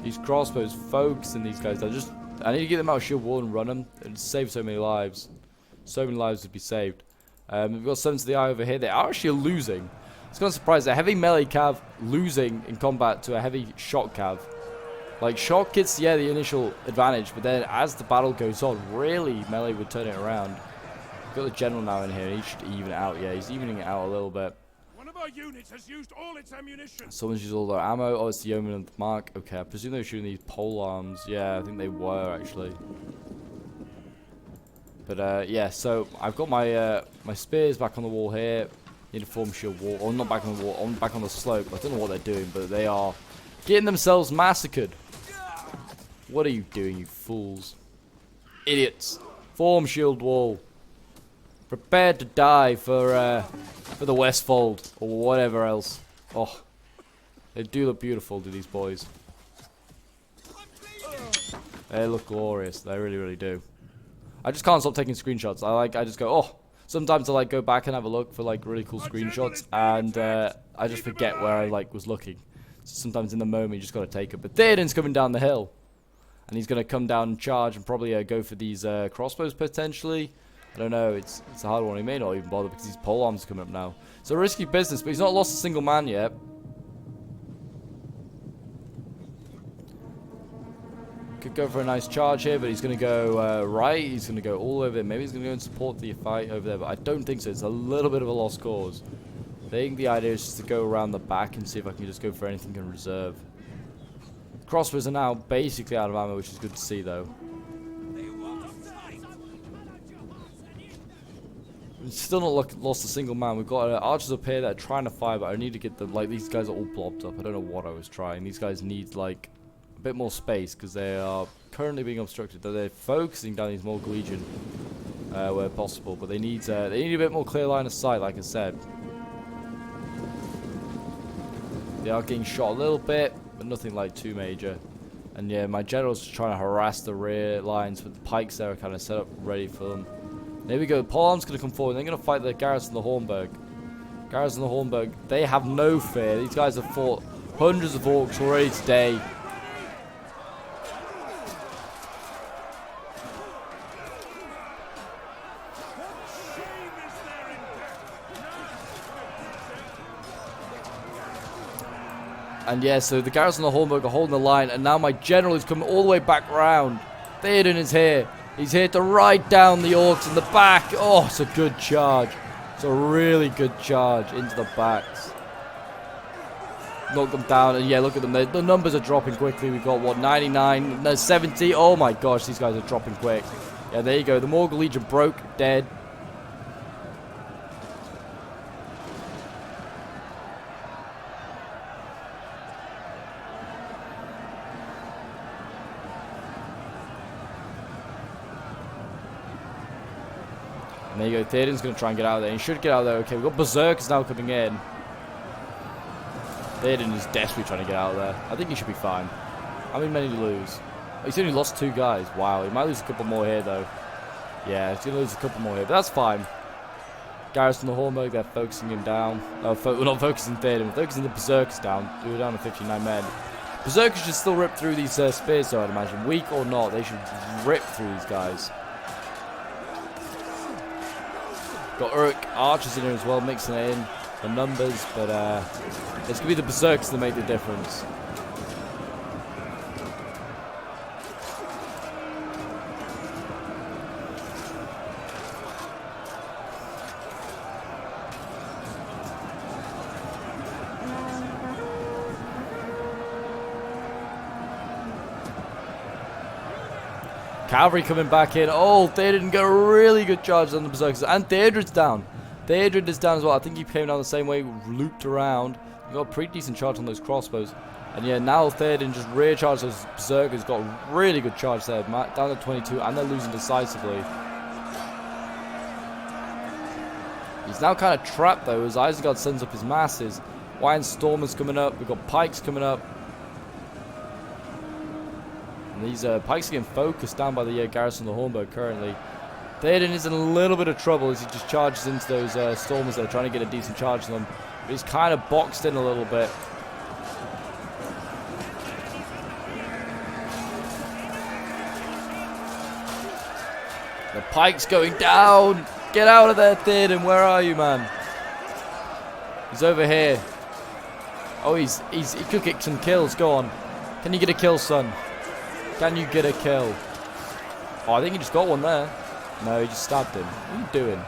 these crossbows focusing these guys. I need to get them out of shield wall and run them. It'd save so many lives. So many lives would be saved. We've got Sons of the Eye over here. They are actually losing. It's kind of surprising. A heavy melee cav losing in combat to a heavy shock cav. Like, shock gets, yeah, the initial advantage, but then as the battle goes on, really, melee would turn it around. We've got the general now in here. He should even it out. Yeah, he's evening it out a little bit. One of our units has used all its ammunition. Someone's used all their ammo. Oh, it's the yeoman of the mark. Okay, I presume they were shooting these pole arms. Yeah, I think they were, actually. But, yeah, so I've got my my spears back on the wall here. Need to form shield wall. Or not back on the wall, back on the slope. I don't know what they're doing, but they are getting themselves massacred. What are you doing, you fools? Idiots. Form shield wall. Prepared to die for the Westfold or whatever else. Oh, they do look beautiful, do these boys? They look glorious. They really do. I just can't stop taking screenshots. I just go, oh. Sometimes I go back and have a look for really cool screenshots, and I just forget where I was looking. So sometimes in the moment you just gotta take it. But Theoden's coming down the hill, and he's gonna come down and charge and probably go for these crossbows potentially. I don't know. It's a hard one. He may not even bother because these pole arms are coming up now. So risky business, but he's not lost a single man yet. Could go for a nice charge here, but he's going to go right. He's going to go all over it. Maybe he's going to go and support the fight over there, but I don't think so. It's a little bit of a lost cause. I think the idea is just to go around the back and see if I can just go for anything in reserve. Crossbows are now basically out of ammo, which is good to see, though. still not lost a single man. We've got archers up here that are trying to fire, but I need to get them. Like, these guys are all blobbed up. I don't know what I was trying. These guys need, like, a bit more space because they are currently being obstructed. They're focusing down these Morgul Legion where possible, but they need a bit more clear line of sight, like I said. They are getting shot a little bit, but nothing like too major. And yeah, my general's just trying to harass the rear lines, but the pikes there are kind of set up ready for them. There we go. Paul Arm's going to come forward. They're going to fight the garrison of the Hornburg. Garrison of the Hornburg, they have no fear. These guys have fought hundreds of orcs already today. And yeah, so the garrison of the Hornburg are holding the line, and now my general is coming all the way back round. Theoden is here. He's here to ride down the orcs in the back. Oh, it's a good charge. It's a really good charge into the backs. Knock them down, and yeah, look at them. The numbers are dropping quickly. We've got, what, 99, no, 70. Oh my gosh, these guys are dropping quick. Yeah, there you go. The Morgul Legion broke, dead. And there you go, Theoden's going to try and get out of there. He should get out of there. Okay, we've got Berserkers now coming in. Theoden is desperately trying to get out of there. I think he should be fine. How many men did he lose? Oh, he's only lost 2 guys. Wow, he might lose a couple more here, though. Yeah, he's going to lose a couple more here, but that's fine. Garrison of the Hornburg, they're focusing him down. No, we're not focusing Theoden, we're focusing the Berserkers down. We're down to 59 men. Berserkers should still rip through these spears, though, I'd imagine. Weak or not, they should rip through these guys. Got Uruk archers in here as well, mixing it in the numbers, but it's going to be the Berserkers that make the difference. Cavalry coming back in. Oh, Theoden got a really good charge on the Berserkers. And Theodred's down. Theodred is down as well. I think he came down the same way, looped around. He got a pretty decent charge on those crossbows. And yeah, now Theoden just rear charged those Berserkers. Got a really good charge there. Down to 22, and they're losing decisively. He's now kind of trapped though, as Isengard sends up his masses. Wine Stormers coming up. We've got Pikes coming up. These pikes are getting focused down by the garrison of the Hornburg currently. Theoden is in a little bit of trouble as he just charges into those stormers there, trying to get a decent charge on them. But he's kind of boxed in a little bit. The pike's going down. Get out of there, Theoden. Where are you, man? He's over here. Oh, he could get some kills. Go on. Can you get a kill, son? Can you get a kill? Oh, I think he just got one there. No, he just stabbed him. What are you doing?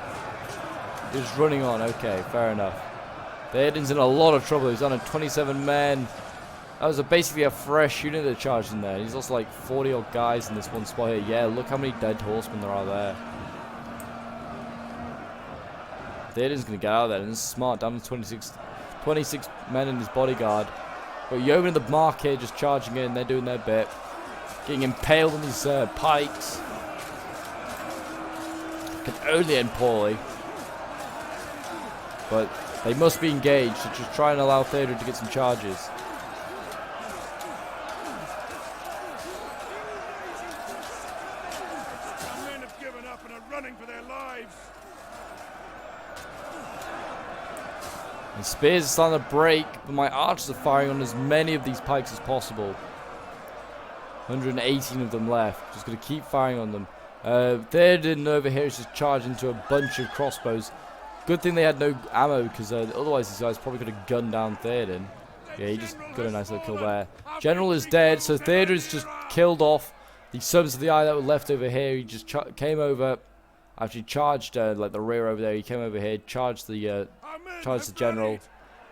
He's just running on. Okay, fair enough. Theoden's in a lot of trouble. He's on a 27 men. That was basically a fresh unit that charged in there. He's lost like 40 odd guys in this one spot here. Yeah, look how many dead horsemen there are there. Theoden's going to get out of there. And this is smart. Down to 26 men in his bodyguard. But Yeoman and the Mark here just charging in. They're doing their bit. Getting impaled on these pikes. Can only end poorly. But they must be engaged to just try and allow Theoden to get some charges. The men have given up and are running for their lives. And spears are starting to break, but my archers are firing on as many of these pikes as possible. 118 of them left. Just going to keep firing on them. Theoden over here is just charging into a bunch of crossbows. Good thing they had no ammo, because otherwise these guys probably could have gunned down Theoden. Yeah, he just got a nice little kill there. General is dead, so Theoden's just killed off the Sons of the Eye that were left over here. He just came over, actually charged like the rear over there. He came over here, charged the general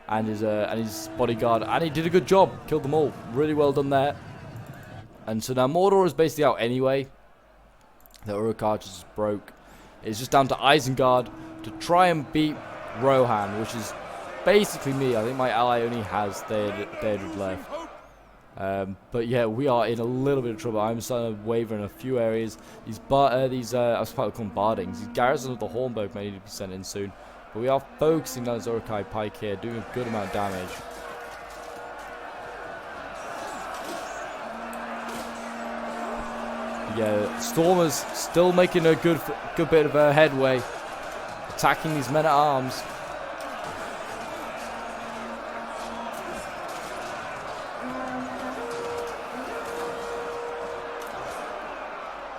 and his bodyguard, and he did a good job. Killed them all. Really well done there. And so now Mordor is basically out anyway. The Uruk archers broke. It's just down to Isengard to try and beat Rohan, which is basically me. I think my ally only has Deirdre left. But yeah, we are in a little bit of trouble. I'm starting to waver in a few areas. These I was about to call them bardings. These garrisons of the Hornburg may need to be sent in soon. But we are focusing on Urukai Pike here, doing a good amount of damage. Yeah, Stormers still making a good bit of headway, attacking these men at arms.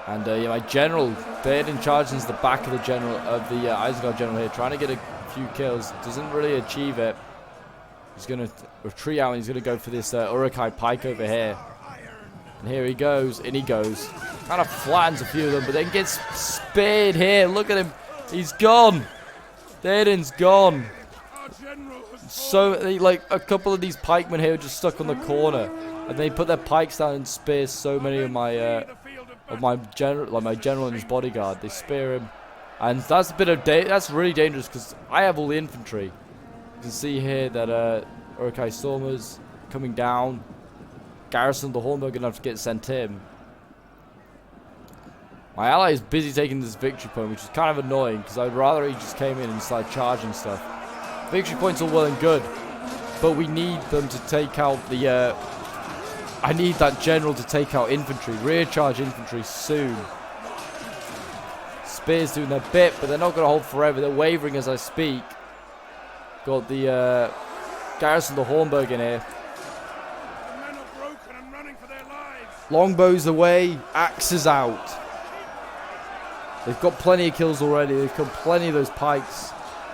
And yeah, my general, Theoden charges into the back of the general of the Isengard general here, trying to get a few kills. Doesn't really achieve it. He's going to retreat out and he's going to go for this Urukai Pike over here. And here he goes, in he goes. Kind of flattens a few of them, but then gets speared here. Look at him. He's gone. Theoden's gone. So, like, a couple of these pikemen here are just stuck on the corner. And they put their pikes down and spear so many of my general, like my general and his bodyguard. They spear him. And that's a bit of that's really dangerous because I have all the infantry. You can see here that Urukai Stormers coming down. Garrison of the Hornburg going to have to get sent in. My ally is busy taking this victory point, which is kind of annoying because I'd rather he just came in and started charging stuff. Victory points are well and good, but we need them to take out the I need that general to take out infantry, rear charge infantry soon. Spears doing their bit, but they're not going to hold forever. They're wavering as I speak. Got the garrison of the Hornburg in here. Longbows away, axes out. They've got plenty of kills already. They've got plenty of those pikes.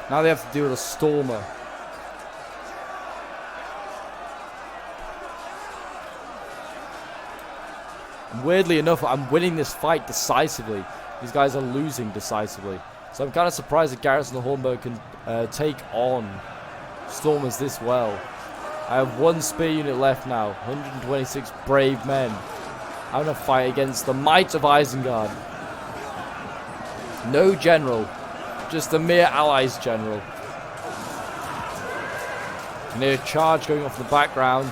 Now they have to deal with a Stormer. And weirdly enough, I'm winning this fight decisively. These guys are losing decisively. So I'm kind of surprised that Garrison of the Hornburg can take on Stormers this well. I have one spear unit left now. 126 brave men. I'm going to fight against the might of Isengard. No general. Just the mere allies general. Near charge going off in the background.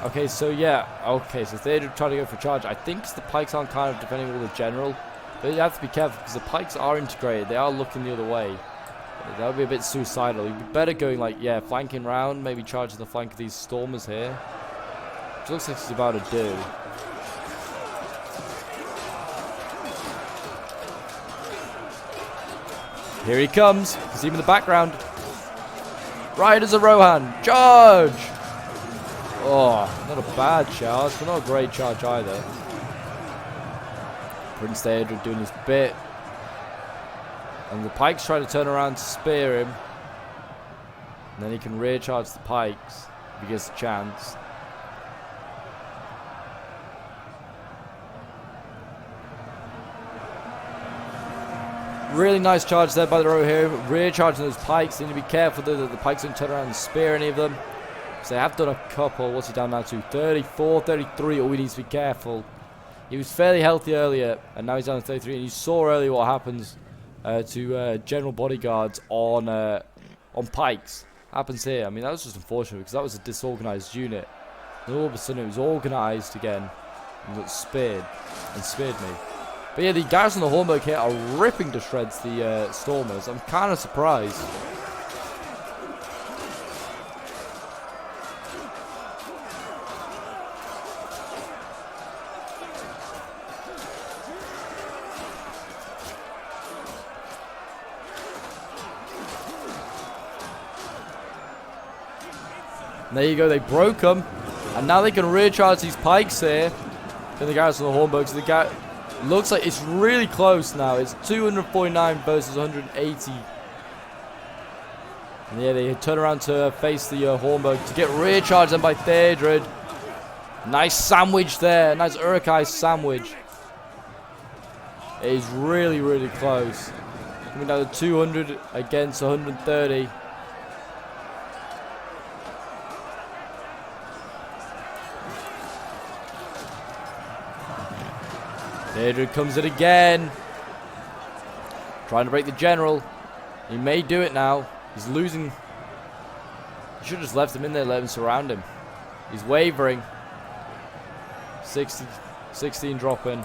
Okay, so yeah. Okay, so they're trying to go for charge. I think the pikes aren't kind of defending all the general. But you have to be careful because the pikes are integrated. They are looking the other way. That would be a bit suicidal. You'd be better going like, yeah, flanking round. Maybe charging the flank of these Stormers here. Which looks like he's about to do. Here he comes. You can see him in the background. Riders of Rohan. Charge! Oh, not a bad charge, but not a great charge either. Prince Deirdre doing his bit. And the pikes try to turn around to spear him. And then he can rear charge the pikes if he gets a chance. Really nice charge there by the Rohirrim. Rear charging those pikes. They need to be careful though that the pikes don't turn around and spear any of them. So they have done a couple. What's he down now to? 34, 33. Oh, he needs to be careful. He was fairly healthy earlier, and now he's down to 33. And you saw earlier what happens to general bodyguards on pikes. Happens here. I mean, that was just unfortunate because that was a disorganized unit. And all of a sudden it was organized again and got speared and speared me. But yeah, the garrison of the Hornburg here are ripping to shreds the Stormers. I'm kind of surprised. And there you go, they broke them. And now they can rear charge these pikes here. In the garrison of the Hornburg. So the looks like it's really close now. It's 249 versus 180. And yeah, they turn around to face the Hornburg to get rear charged then by Theodred. Nice sandwich there. Nice Urukai sandwich. It is really, really close. Coming down to 200 against 130. Theodred comes in again. Trying to break the general. He may do it now. He's losing. You should have just left him in there, let him surround him. He's wavering. 16 dropping.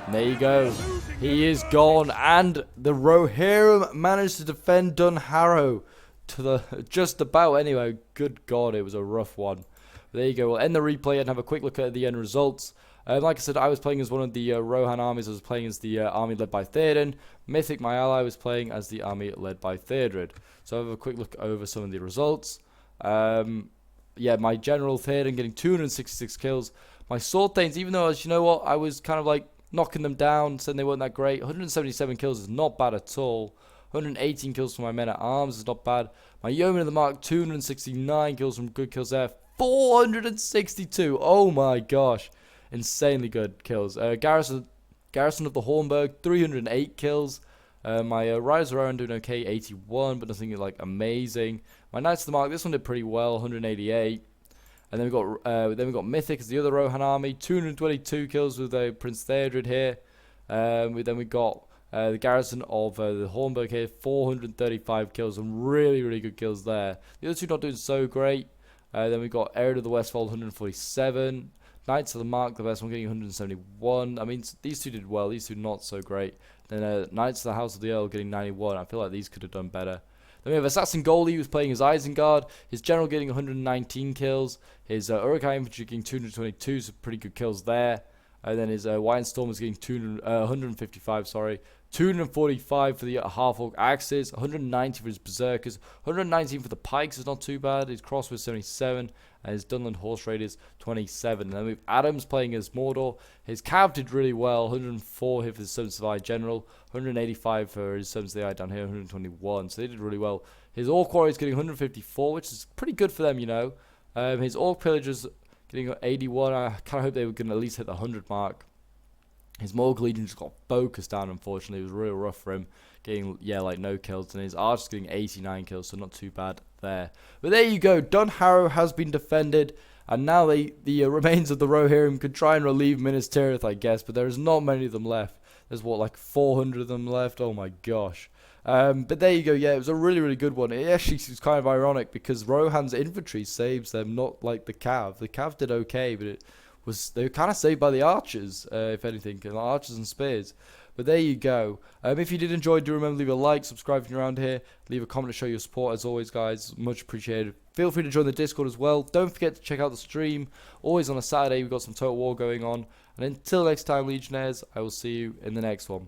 And there you go. He is gone. And the Rohirrim managed to defend DUNHARROW to the just about anyway. Good God, it was a rough one. But there you go. We'll end the replay and have a quick look at the end results. Like I said, I was playing as one of the Rohan armies. I was playing as the army led by Theoden. Mythic, my ally, was playing as the army led by Theodred. So I'll have a quick look over some of the results. Yeah, my general Theoden getting 266 kills. My sword thanes, even though, as you know what, I was kind of like knocking them down, saying they weren't that great. 177 kills is not bad at all. 118 kills from my men at arms is not bad. My yeomen of the mark, 269 kills from good kills there. 462. Oh my gosh. Insanely good kills. Garrison of the Hornburg, 308 kills. My Riders of Rohan doing okay, 81, but nothing like amazing. My Knights of the Mark, this one did pretty well, 188. And then we got Mythic as the other Rohan army, 222 kills with Prince Theodred here. Then we got the Garrison of the Hornburg here, 435 kills, some really good kills there. The other two not doing so great. Then we got Ered of the Westfold, 147. Knights of the Mark, the best one, getting 171. I mean, these two did well. These two not so great. Then Knights of the House of the Earl getting 91. I feel like these could have done better. Then we have Assassin Goldie, who's playing as Isengard. His general getting 119 kills. His Uruk-hai infantry getting 222, so pretty good kills there. And then his White Storm is getting 155, sorry. 245 for the half-orc axes, 190 for his berserkers, 119 for the pikes is not too bad. His crossbow 77, and his Dunland horse raiders 27. And then we have Adams playing as Mordor. His cav did really well, 104 here for the Servants of the Eye general, 185 for his Servants of the Eye down here, 121. So they did really well. His Orc warriors getting 154, which is pretty good for them, you know. His Orc pillagers getting 81. I kind of hope they were going to at least hit the 100 mark. His Morg Legion just got focused down, unfortunately. It was real rough for him, getting, yeah, like no kills. And his Archer's getting 89 kills, so not too bad there. But there you go. DUNHARROW has been defended. And now the remains of the Rohirrim could try and relieve Minas Tirith, I guess. But there's not many of them left. There's, what, like 400 of them left? Oh, my gosh. But there you go. Yeah, it was a really good one. It actually was kind of ironic because Rohan's infantry saves them, not like the Cav. The Cav did okay, but they were kind of saved by the archers, if anything, archers and spears. But there you go. If you did enjoy, do remember to leave a like, subscribe if you're around here, leave a comment to show your support. As always, guys, much appreciated. Feel free to join the Discord as well. Don't forget to check out the stream. Always on a Saturday, we've got some Total War going on. And until next time, Legionnaires, I will see you in the next one.